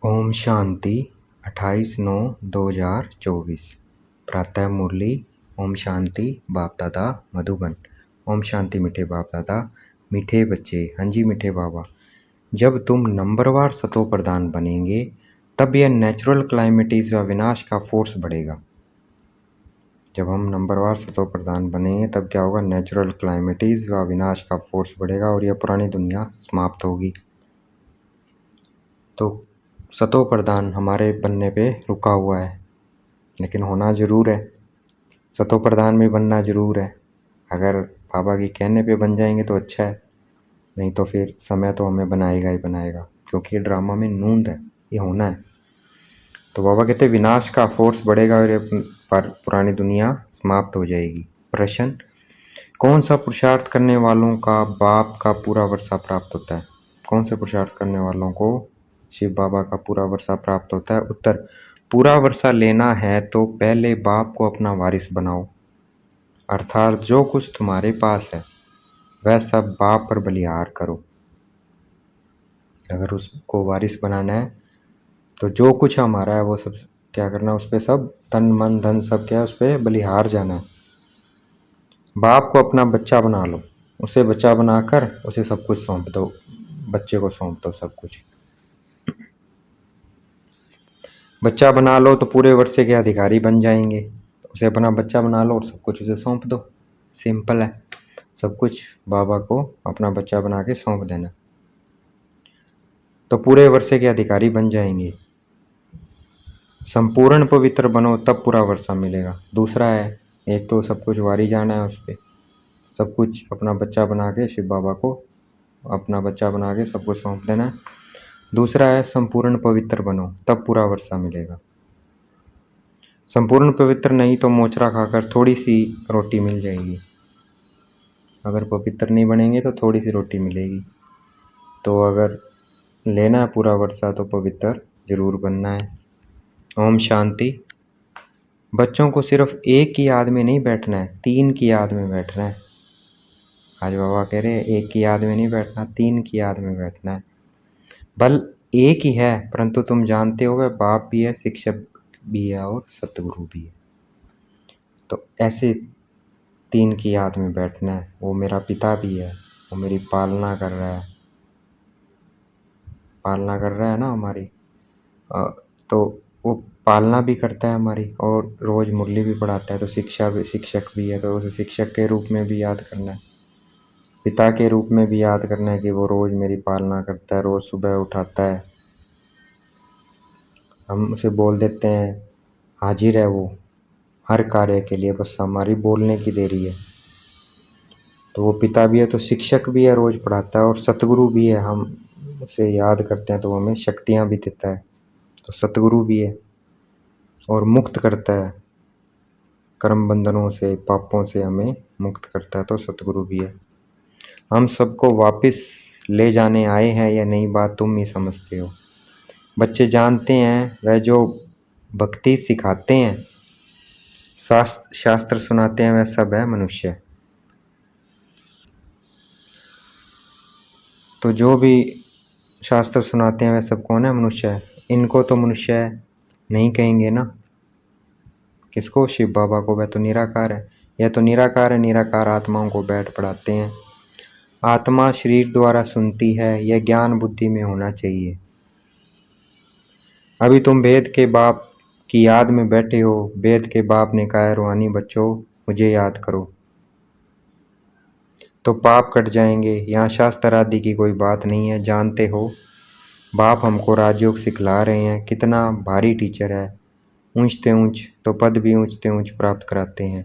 ओम शांति 28/9/2024 प्रातः मुरली। ओम शांति बाप दादा मधुबन। ओम शांति मीठे बाप दादा मीठे बच्चे। हाँ जी मीठे बाबा, जब तुम नंबरवार सतो प्रधान बनेंगे तब यह नेचुरल क्लाइमेटीज व विनाश का फोर्स बढ़ेगा। जब हम नंबरवार सतो प्रधान बनेंगे तब क्या होगा? नेचुरल क्लाइमेटीज व विनाश का फोर्स बढ़ेगा और यह पुरानी दुनिया समाप्त होगी। तो सतो प्रधान हमारे बनने पे रुका हुआ है, लेकिन होना ज़रूर है। सतो प्रधान भी बनना ज़रूर है। अगर बाबा के कहने पे बन जाएंगे तो अच्छा है, नहीं तो फिर समय तो हमें बनाएगा ही बनाएगा, क्योंकि ये ड्रामा में नूंद है, ये होना है। तो बाबा कहते हैं विनाश का फोर्स बढ़ेगा और ये पुरानी दुनिया समाप्त हो जाएगी। प्रश्न, कौन सा पुरुषार्थ करने वालों का बाप का पूरा वर्षा प्राप्त होता है? कौन से पुरुषार्थ करने वालों को शिव बाबा का पूरा वर्षा प्राप्त होता है? उत्तर, पूरा वर्षा लेना है तो पहले बाप को अपना वारिस बनाओ, अर्थात जो कुछ तुम्हारे पास है वह सब बाप पर बलिहार करो। अगर उसको वारिस बनाना है तो जो कुछ हमारा है वो सब क्या करना, उस पर सब तन मन धन सब क्या है उस पर बलिहार जाना है। बाप को अपना बच्चा बना लो, उसे बच्चा बनाकर उसे सब कुछ सौंप दो, बच्चे को सौंप दो सब कुछ। बच्चा बना लो तो पूरे वर्षे के अधिकारी बन जाएंगे। तो उसे अपना बच्चा बना लो और सब कुछ उसे सौंप दो। सिंपल है, सब कुछ बाबा को अपना बच्चा बना के सौंप देना, तो पूरे वर्षे के अधिकारी बन जाएंगे। संपूर्ण पवित्र बनो तब पूरा वर्षा मिलेगा। दूसरा है, एक तो सब कुछ वारी जाना है, उस पर सब कुछ अपना बच्चा बना के शिव बाबा को अपना बच्चा बना के सब कुछ सौंप देना है। दूसरा है संपूर्ण पवित्र बनो तब पूरा वर्षा मिलेगा। संपूर्ण पवित्र नहीं तो मोचरा खाकर थोड़ी सी रोटी मिल जाएगी। अगर पवित्र नहीं बनेंगे तो थोड़ी सी रोटी मिलेगी। तो अगर लेना है पूरा वर्षा तो पवित्र जरूर बनना है। ओम शांति। बच्चों को सिर्फ एक की याद में नहीं बैठना है, 3 की याद में बैठना है। आज बाबा कह रहे हैं एक की याद में नहीं बैठना, 3 की याद में बैठना है। बल एक ही है, परंतु तुम जानते हो वह बाप भी है, शिक्षक भी है और सतगुरु भी है। तो ऐसे 3 की याद में बैठना है। वो मेरा पिता भी है, वो मेरी पालना कर रहा है, पालना कर रहा है ना हमारी। तो वो पालना भी करता है हमारी और रोज़ मुरली भी पढ़ाता है, तो शिक्षक भी है, तो उसे शिक्षक के रूप में भी याद करना है, पिता के रूप में भी याद करना है कि वो रोज़ मेरी पालना करता है, रोज़ सुबह उठाता है। हम उसे बोल देते हैं, हाजिर है वो हर कार्य के लिए, बस हमारी बोलने की देरी है। तो वो पिता भी है तो शिक्षक भी है, रोज़ पढ़ाता है, और सतगुरु भी है, हम उसे याद करते हैं तो हमें शक्तियाँ भी देता है। तो सतगुरु भी है और मुक्त करता है कर्म बंधनों से, पापों से हमें मुक्त करता है, तो सतगुरु भी है। हम सबको वापस ले जाने आए हैं, यह नई बात तुम ही समझते हो। बच्चे जानते हैं, वह जो भक्ति सिखाते हैं, शास्त्र सुनाते हैं, वह सब है मनुष्य। तो जो भी शास्त्र सुनाते हैं वह सब कौन है? मनुष्य है। इनको तो मनुष्य नहीं कहेंगे ना। किसको? शिव बाबा को। वह तो निराकार है। यह तो निराकार है, निराकार आत्माओं को बैठ पढ़ाते हैं। आत्मा शरीर द्वारा सुनती है, यह ज्ञान बुद्धि में होना चाहिए। अभी तुम वेद के बाप की याद में बैठे हो। वेद के बाप ने कहा है, रूहानी बच्चों मुझे याद करो, तो पाप कट जाएंगे। यहाँ शास्त्र आदि की कोई बात नहीं है। जानते हो बाप हमको राजयोग सिखला रहे हैं, कितना भारी टीचर है। ऊंचते ऊंच तो पद भी ऊंचते ऊंच प्राप्त कराते हैं।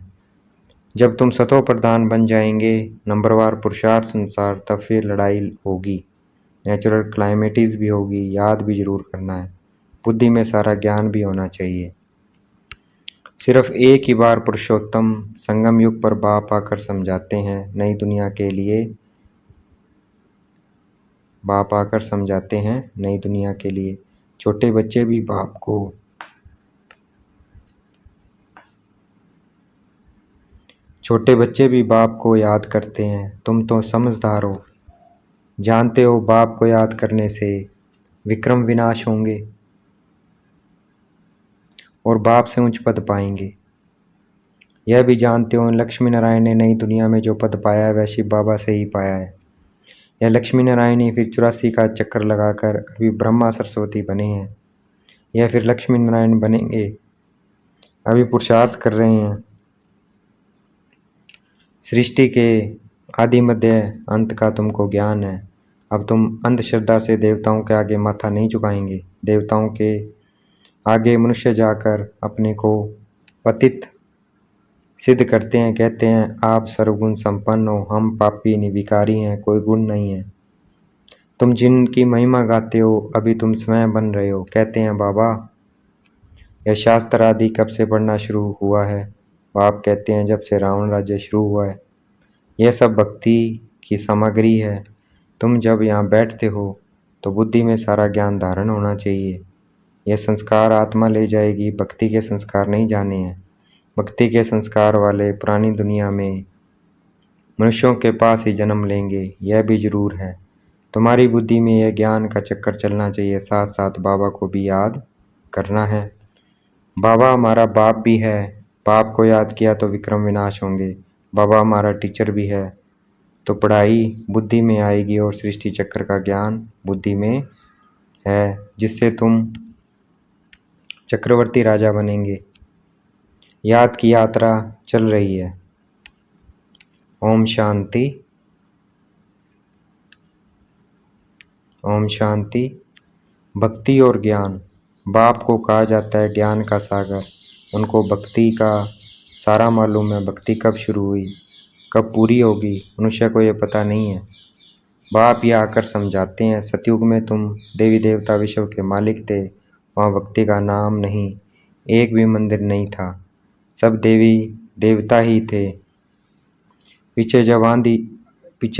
जब तुम सतो प्रधान बन जाएंगे नंबरवार पुरुषार्थ अनुसार, तब फिर लड़ाई होगी, नेचुरल क्लाइमेटीज भी होगी। याद भी जरूर करना है, बुद्धि में सारा ज्ञान भी होना चाहिए। सिर्फ एक ही बार पुरुषोत्तम संगम युग पर बाप आकर समझाते हैं, नई दुनिया के लिए बाप आकर समझाते हैं, नई दुनिया के लिए। छोटे बच्चे भी बाप को याद करते हैं। तुम तो समझदार हो, जानते हो बाप को याद करने से विक्रम विनाश होंगे। और बाप से उच्च पद पाएंगे। यह भी जानते हो लक्ष्मी नारायण ने नई दुनिया में जो पद पाया है वह शिव बाबा से ही पाया है। यह लक्ष्मी नारायण ही फिर 84 का चक्कर लगाकर अभी ब्रह्मा सरस्वती बने हैं। यह फिर लक्ष्मी नारायण बनेंगे, अभी पुरुषार्थ कर रहे हैं। सृष्टि के आदि मध्य अंत का तुमको ज्ञान है। अब तुम अंधश्रद्धा से देवताओं के आगे माथा नहीं झुकाएंगे। देवताओं के आगे मनुष्य जाकर अपने को पतित सिद्ध करते हैं, कहते हैं आप सर्वगुण संपन्न हो, हम पापी निविकारी हैं, कोई गुण नहीं है। तुम जिनकी महिमा गाते हो अभी तुम स्वयं बन रहे हो। कहते हैं बाबा यह शास्त्र आदि कब से पढ़ना शुरू हुआ है। बाप कहते हैं जब से रावण राज्य शुरू हुआ है। यह सब भक्ति की सामग्री है। तुम जब यहाँ बैठते हो तो बुद्धि में सारा ज्ञान धारण होना चाहिए। यह संस्कार आत्मा ले जाएगी, भक्ति के संस्कार नहीं जाने हैं। भक्ति के संस्कार वाले पुरानी दुनिया में मनुष्यों के पास ही जन्म लेंगे, यह भी जरूर है। तुम्हारी बुद्धि में यह ज्ञान का चक्कर चलना चाहिए, साथ साथ बाबा को भी याद करना है। बाबा हमारा बाप भी है, बाप को याद किया तो विक्रम विनाश होंगे। बाबा हमारा टीचर भी है, तो पढ़ाई बुद्धि में आएगी और सृष्टि चक्र का ज्ञान बुद्धि में है, जिससे तुम चक्रवर्ती राजा बनेंगे। याद की यात्रा चल रही है। ओम शांति, ओम शांति। भक्ति और ज्ञान, बाप को कहा जाता है ज्ञान का सागर। उनको भक्ति का सारा मालूम है। भक्ति कब शुरू हुई, कब पूरी होगी, मनुष्य को ये पता नहीं है। बाप ये आकर समझाते हैं सतयुग में तुम देवी देवता विश्व के मालिक थे, वहाँ भक्ति का नाम नहीं, एक भी मंदिर नहीं था, सब देवी देवता ही थे। पीछे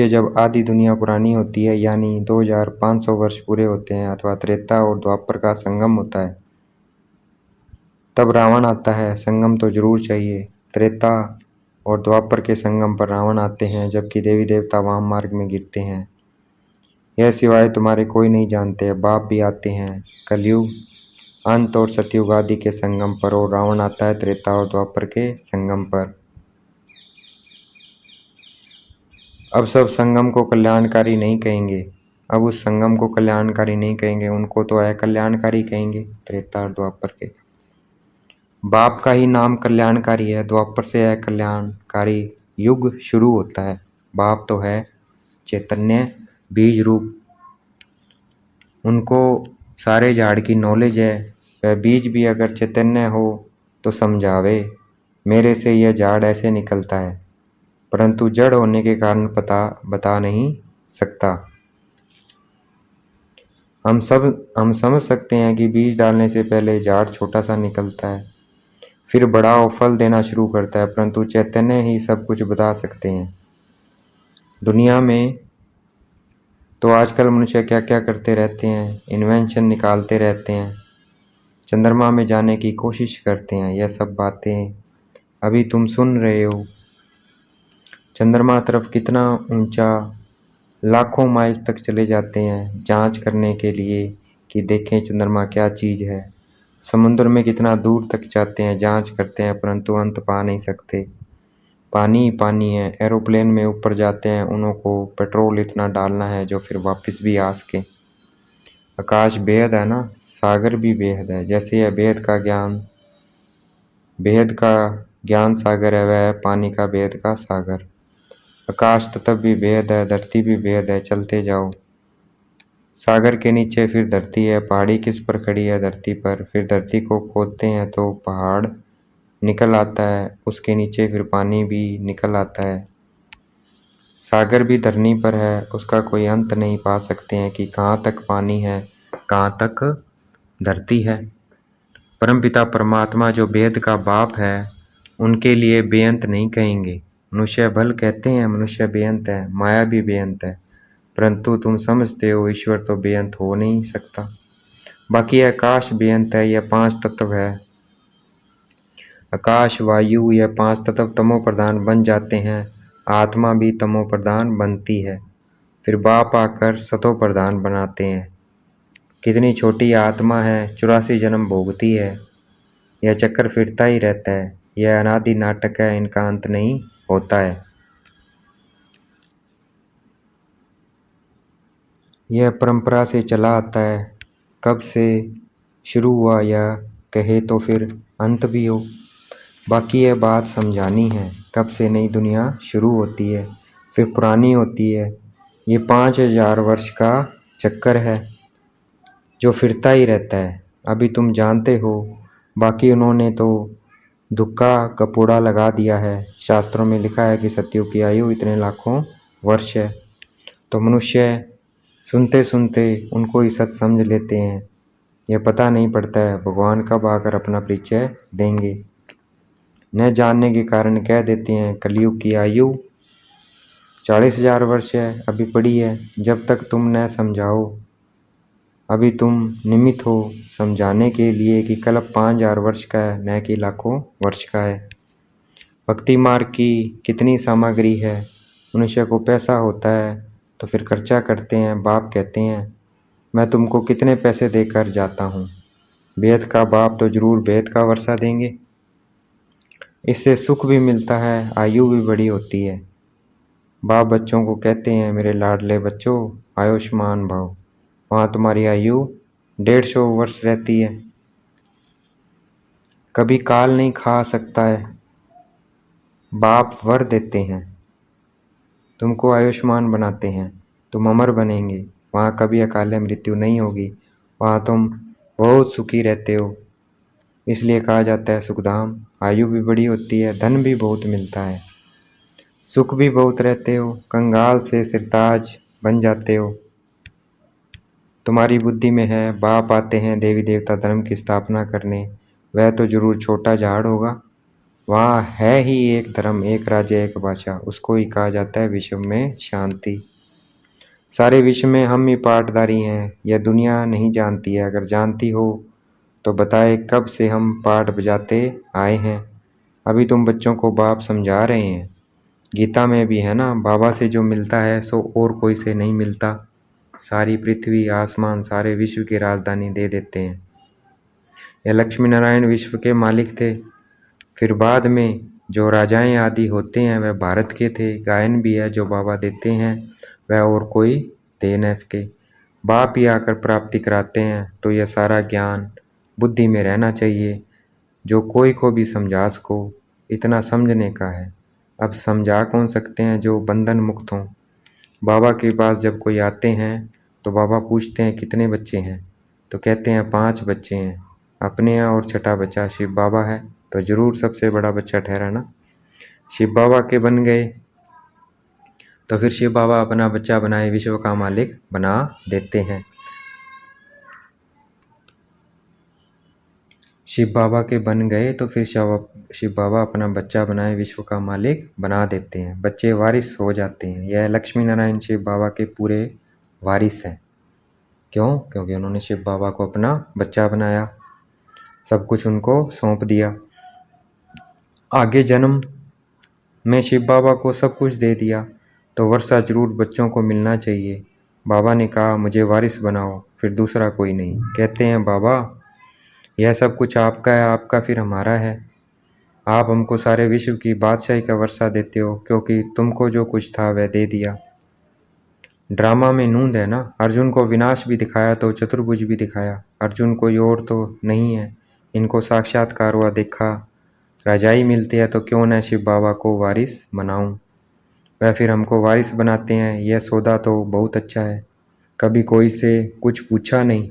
जब आधी दुनिया पुरानी होती है, यानी 2500 वर्ष पूरे होते हैं, अथवा त्रेता और द्वापर का संगम होता है, तब रावण आता है। संगम तो जरूर चाहिए। त्रेता और द्वापर के संगम पर रावण आते हैं, जबकि देवी देवता वाम मार्ग में गिरते हैं। यह सिवाय तुम्हारे कोई नहीं जानते। बाप भी आते हैं कलयुग अंत और सतयुग आदि के संगम पर, और रावण आता है त्रेता और द्वापर के संगम पर। अब सब संगम को कल्याणकारी नहीं कहेंगे। अब उस संगम को कल्याणकारी नहीं कहेंगे, उनको तो अकल्याणकारी कहेंगे, त्रेता और द्वापर के। बाप का ही नाम कल्याणकारी है, द्वापर से अकल्याणकारी युग शुरू होता है। बाप तो है चैतन्य बीज रूप, उनको सारे झाड़ की नॉलेज है। वह बीज भी अगर चैतन्य हो तो समझावे मेरे से यह झाड़ ऐसे निकलता है, परंतु जड़ होने के कारण पता बता नहीं सकता। हम समझ सकते हैं कि बीज डालने से पहले झाड़ छोटा सा निकलता है, फिर बड़ा और फल देना शुरू करता है, परंतु चैतन्य ही सब कुछ बता सकते हैं। दुनिया में तो आजकल मनुष्य क्या क्या करते रहते हैं, इन्वेंशन निकालते रहते हैं, चंद्रमा में जाने की कोशिश करते हैं। यह सब बातें अभी तुम सुन रहे हो। चंद्रमा तरफ कितना ऊंचा, लाखों माइल तक चले जाते हैं जांच करने के लिए कि देखें चंद्रमा क्या चीज़ है। समुद्र में कितना दूर तक जाते हैं, जांच करते हैं, परंतु अंत पा नहीं सकते। पानी ही पानी है। एरोप्लेन में ऊपर जाते हैं, उनको पेट्रोल इतना डालना है जो फिर वापस भी आ सके। आकाश बेहद है ना, सागर भी बेहद है। जैसे यह बेहद का ज्ञान सागर है, वह है पानी का बेहद का सागर। आकाश तत्व भी बेहद है, धरती भी बेहद है। चलते जाओ, सागर के नीचे फिर धरती है। पहाड़ी किस पर खड़ी है, धरती पर। फिर धरती को खोदते हैं तो पहाड़ निकल आता है, उसके नीचे फिर पानी भी निकल आता है। सागर भी धरनी पर है, उसका कोई अंत नहीं पा सकते हैं कि कहाँ तक पानी है, कहाँ तक धरती है। परमपिता परमात्मा जो वेद का बाप है, उनके लिए बेअंत नहीं कहेंगे। मनुष्य भल कहते हैं मनुष्य बेअंत है, माया भी बेअंत है, परंतु तुम समझते हो ईश्वर तो बेअंत हो नहीं सकता। बाकी आकाश बेअंत है, यह 5 तत्व है। आकाश वायु यह 5 तत्व तमो प्रधान बन जाते हैं, आत्मा भी तमो प्रधान बनती है, फिर बाप आकर सतो प्रधान बनाते हैं। कितनी छोटी आत्मा है, 84 जन्म भोगती है, यह चक्कर फिरता ही रहता है। यह अनादि नाटक है, इनका अंत नहीं होता है। यह परंपरा से चला आता है। कब से शुरू हुआ यह कहे तो फिर अंत भी हो। बाकी यह बात समझानी है, कब से नई दुनिया शुरू होती है फिर पुरानी होती है। ये 5000 वर्ष का चक्कर है जो फिरता ही रहता है। अभी तुम जानते हो, बाकी उन्होंने तो दुक्का कपूड़ा लगा दिया है। शास्त्रों में लिखा है कि सत्युग की आयु इतने लाखों वर्ष है। तो मनुष्य सुनते सुनते उनको ही सच समझ लेते हैं। यह पता नहीं पड़ता है भगवान कब आकर अपना परिचय देंगे। न जानने के कारण कह देते हैं कलयुग की आयु 40,000 वर्ष है, अभी पड़ी है। जब तक तुम न समझाओ, अभी तुम निमित्त हो समझाने के लिए कि कल्प 5,000 वर्ष का है, न कि लाखों वर्ष का है। भक्ति मार्ग की कितनी सामग्री है। मनुष्य को पैसा होता है तो फिर खर्चा करते हैं। बाप कहते हैं मैं तुमको कितने पैसे देकर जाता हूँ। वेद का बाप तो जरूर वेद का वर्षा देंगे। इससे सुख भी मिलता है, आयु भी बड़ी होती है। बाप बच्चों को कहते हैं मेरे लाडले बच्चों, आयुष्मान भव। वहाँ तुम्हारी आयु 150 वर्ष रहती है। कभी काल नहीं खा सकता है। बाप वर देते हैं, तुमको आयुष्मान बनाते हैं, तुम अमर बनेंगे। वहाँ कभी अकाल मृत्यु नहीं होगी, वहाँ तुम बहुत सुखी रहते हो। इसलिए कहा जाता है सुखधाम। आयु भी बड़ी होती है, धन भी बहुत मिलता है, सुख भी बहुत रहते हो, कंगाल से सिरताज बन जाते हो। तुम्हारी बुद्धि में है बाप आते हैं देवी देवता धर्म की स्थापना करने, वह तो जरूर छोटा झाड़ होगा। वहाँ है ही एक धर्म, एक राज्य, एक भाषा, उसको ही कहा जाता है विश्व में शांति। सारे विश्व में हम ही पाठधारी हैं, यह दुनिया नहीं जानती है। अगर जानती हो तो बताए कब से हम पाठ बजाते आए हैं। अभी तुम बच्चों को बाप समझा रहे हैं। गीता में भी है ना, बाबा से जो मिलता है सो और कोई से नहीं मिलता। सारी पृथ्वी आसमान सारे विश्व की राजधानी दे देते हैं। यह लक्ष्मी नारायण विश्व के मालिक थे। फिर बाद में जो राजाएं आदि होते हैं वह भारत के थे। गायन भी है जो बाबा देते हैं वह और कोई दे न सके। बाप ही आकर प्राप्ति कराते हैं। तो यह सारा ज्ञान बुद्धि में रहना चाहिए, जो कोई को भी समझा सको। इतना समझने का है। अब समझा कौन सकते हैं जो बंधन मुक्त हों। बाबा के पास जब कोई आते हैं तो बाबा पूछते हैं कितने बच्चे हैं, तो कहते हैं 5 बच्चे हैं। अपने यहाँ और छठा बच्चा शिव बाबा है, तो जरूर सबसे बड़ा बच्चा ठहरा ना। शिव बाबा के बन गए तो फिर शिव बाबा अपना बच्चा बनाए विश्व का मालिक बना देते हैं। शिव बाबा के बन गए तो फिर शिव बाबा अपना बच्चा बनाए विश्व का मालिक बना देते हैं। बच्चे वारिस हो जाते हैं। यह लक्ष्मी नारायण शिव बाबा के पूरे वारिस हैं। क्यों? क्योंकि उन्होंने शिव बाबा को अपना बच्चा बनाया, सब कुछ उनको सौंप दिया। आगे जन्म में शिव बाबा को सब कुछ दे दिया, तो वर्षा जरूर बच्चों को मिलना चाहिए। बाबा ने कहा मुझे वारिस बनाओ, फिर दूसरा कोई नहीं। कहते हैं बाबा यह सब कुछ आपका है, आपका फिर हमारा है। आप हमको सारे विश्व की बादशाही का वर्षा देते हो, क्योंकि तुमको जो कुछ था वह दे दिया। ड्रामा में नूंद है ना, अर्जुन को विनाश भी दिखाया तो चतुर्भुज भी दिखाया। अर्जुन कोई और तो नहीं है, इनको साक्षात्कार हुआ देखा। रजाई मिलती है तो क्यों न शिव बाबा को वारिस बनाऊं। वह फिर हमको वारिस बनाते हैं। यह सौदा तो बहुत अच्छा है। कभी कोई से कुछ पूछा नहीं।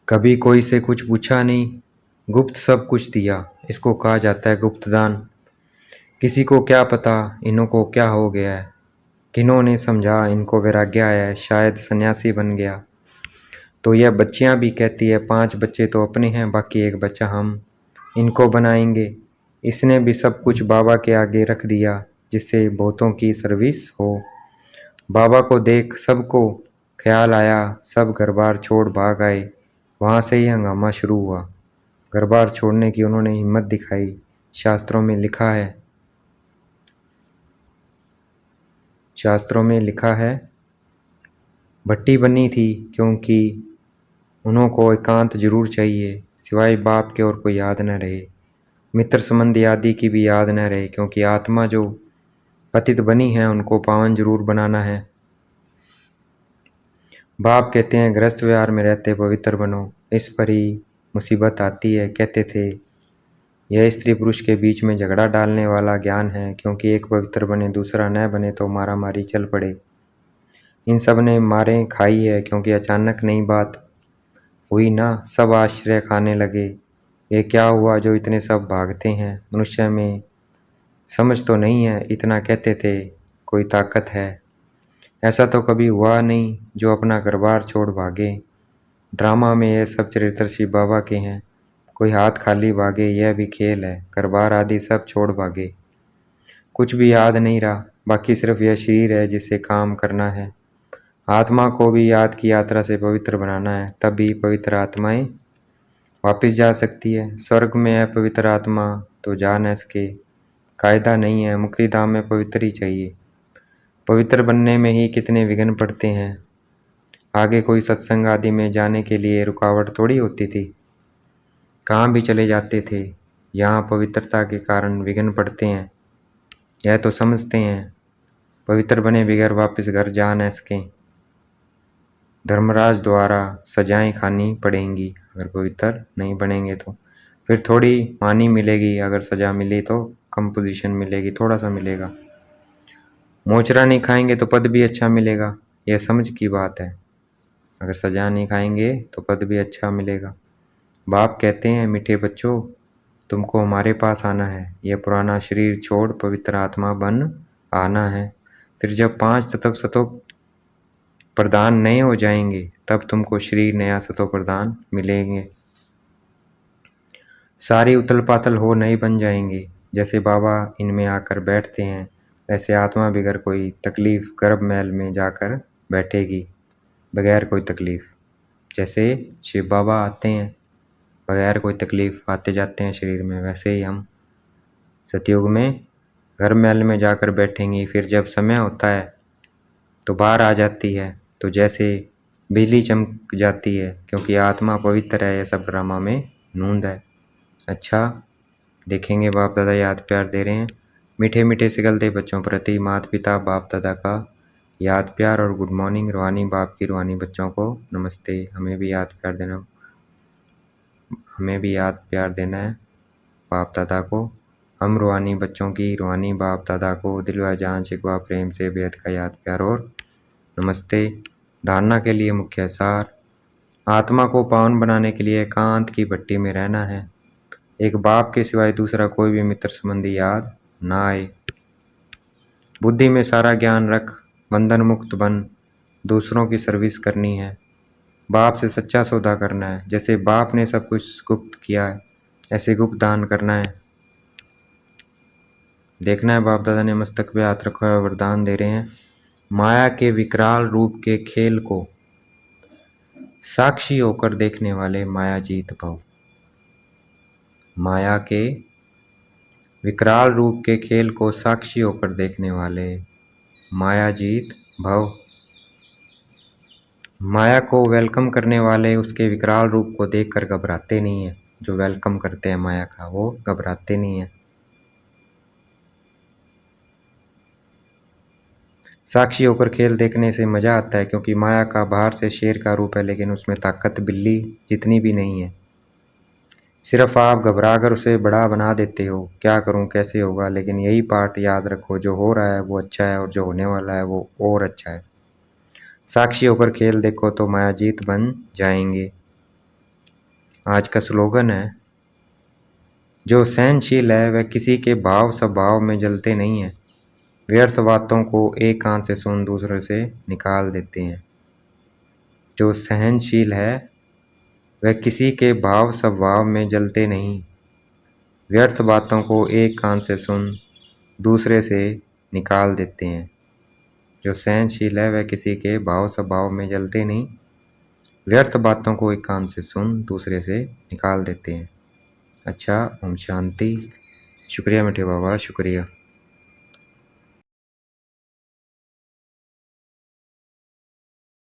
कभी कोई से कुछ पूछा नहीं, गुप्त सब कुछ दिया। इसको कहा जाता है गुप्तदान। किसी को क्या पता इन्हों को क्या हो गया है, किन्होंने समझा इनको वैराग्य आया है, शायद सन्यासी बन गया। तो यह बच्चियां भी कहती है 5 बच्चे तो अपने हैं, बाकी एक बच्चा हम इनको बनाएंगे। इसने भी सब कुछ बाबा के आगे रख दिया, जिससे बहुतों की सर्विस हो। बाबा को देख सबको ख्याल आया, सब घर बार छोड़ भाग आए। वहाँ से ही हंगामा शुरू हुआ। घर बार छोड़ने की उन्होंने हिम्मत दिखाई। शास्त्रों में लिखा है, शास्त्रों में लिखा है भट्टी बनी थी क्योंकि उन्हों को एकांत जरूर चाहिए, सिवाय बाप के और कोई याद न रहे। मित्र संबंधी आदि की भी याद न रहे, क्योंकि आत्मा जो पतित बनी है उनको पावन जरूर बनाना है। बाप कहते हैं गृहस्थ व्यवहार में रहते पवित्र बनो, इस पर ही मुसीबत आती है। कहते थे यह स्त्री पुरुष के बीच में झगड़ा डालने वाला ज्ञान है, क्योंकि एक पवित्र बने दूसरा न बने तो मारा मारी चल पड़े। इन सब ने मारे खाई है, क्योंकि अचानक नई बात हुई ना, सब आश्रय खाने लगे। ये क्या हुआ जो इतने सब भागते हैं? मनुष्य में समझ तो नहीं है, इतना कहते थे कोई ताकत है। ऐसा तो कभी हुआ नहीं जो अपना घर बार छोड़ भागे। ड्रामा में ये सब चरित्र शिव बाबा के हैं। कोई हाथ खाली भागे यह भी खेल है, घर बार आदि सब छोड़ भागे। कुछ भी याद नहीं रहा, बाकी सिर्फ यह शरीर है जिससे काम करना है। आत्मा को भी याद की यात्रा से पवित्र बनाना है, तभी पवित्र आत्माएं वापस जा सकती है। स्वर्ग में है पवित्र आत्मा तो जा न सके, कायदा नहीं है। मुक्ति धाम में पवित्र ही चाहिए। पवित्र बनने में ही कितने विघ्न पड़ते हैं। आगे कोई सत्संग आदि में जाने के लिए रुकावट थोड़ी होती थी, कहाँ भी चले जाते थे। यहाँ पवित्रता के कारण विघ्न पड़ते हैं, यह तो समझते हैं। पवित्र बने बगैर वापस घर जा न सकें। धर्मराज द्वारा सजाएं खानी पड़ेंगी अगर पवित्र नहीं बनेंगे तो। फिर थोड़ी हानि मिलेगी, अगर सजा मिली तो कम पोजीशन मिलेगी, थोड़ा सा मिलेगा। मोचरा नहीं खाएंगे तो पद भी अच्छा मिलेगा, यह समझ की बात है। अगर सजा नहीं खाएंगे तो पद भी अच्छा मिलेगा। बाप कहते हैं मीठे बच्चों, तुमको हमारे पास आना है, यह पुराना शरीर छोड़ पवित्र आत्मा बन आना है। फिर जब 5 तत्व सतो प्रदान नए हो जाएंगे तब तुमको शरीर नया सतो प्रदान मिलेंगे। सारी उथल पाथल हो नए बन जाएंगे। जैसे बाबा इनमें आकर बैठते हैं, वैसे आत्मा बगैर कोई तकलीफ गर्भ महल में जाकर बैठेगी, बगैर कोई तकलीफ। जैसे शिव बाबा आते हैं बगैर कोई तकलीफ आते जाते हैं शरीर में, वैसे ही हम सतयुग में गर्भ महल में जाकर बैठेंगे। फिर जब समय होता है तो बाहर आ जाती है, तो जैसे बिजली चमक जाती है, क्योंकि आत्मा पवित्र है। यह सब ड्रामा में नूंद है। अच्छा देखेंगे बाप दादा याद प्यार दे रहे हैं। मीठे मीठे सिगलते बच्चों प्रति माता पिता बाप दादा का याद प्यार और गुड मॉर्निंग। रूहानी बाप की रूहानी बच्चों को नमस्ते। हमें भी याद प्यार देना है बाप दादा को। हम रूहानी बच्चों की रूहानी बाप दादा को दिल व जान शिकवा प्रेम से बेहद का याद प्यार और नमस्ते। धारणा के लिए मुख्य सार, आत्मा को पावन बनाने के लिए एकांत की भट्टी में रहना है। एक बाप के सिवाय दूसरा कोई भी मित्र संबंधी याद ना आए। बुद्धि में सारा ज्ञान रख, बंधन मुक्त बन, दूसरों की सर्विस करनी है। बाप से सच्चा सौदा करना है। जैसे बाप ने सब कुछ गुप्त किया है, ऐसे गुप्त दान करना है। देखना है बाप दादा ने मस्तक पे हाथ रखा है, वरदान दे रहे हैं। माया के विकराल रूप के खेल को साक्षी होकर देखने वाले माया जीत भव। माया के विकराल रूप के खेल को साक्षी होकर देखने वाले माया जीत भव। माया को वेलकम करने वाले उसके विकराल रूप को देखकर घबराते नहीं है। जो वेलकम करते हैं माया का वो घबराते नहीं है। साक्षी होकर खेल देखने से मजा आता है, क्योंकि माया का बाहर से शेर का रूप है, लेकिन उसमें ताकत बिल्ली जितनी भी नहीं है। सिर्फ आप घबरा कर उसे बड़ा बना देते हो, क्या करूं कैसे होगा। लेकिन यही पाठ याद रखो, जो हो रहा है वो अच्छा है और जो होने वाला है वो और अच्छा है। साक्षी होकर खेल देखो तो माया जीत बन जाएंगे। आज का स्लोगन है, जो सहनशील है वह किसी के भाव स्वभाव में जलते नहीं है। व्यर्थ बातों को एक कान से सुन दूसरे से निकाल देते हैं। जो सहनशील है वह किसी के भाव स्वभाव में जलते नहीं, व्यर्थ बातों को एक कान से सुन दूसरे से निकाल देते हैं। जो सहनशील है वह किसी के भाव स्वभाव में जलते नहीं, व्यर्थ बातों को एक कान से सुन दूसरे से निकाल देते हैं। अच्छा, ओम शांति। शुक्रिया मीठे बाबा, शुक्रिया।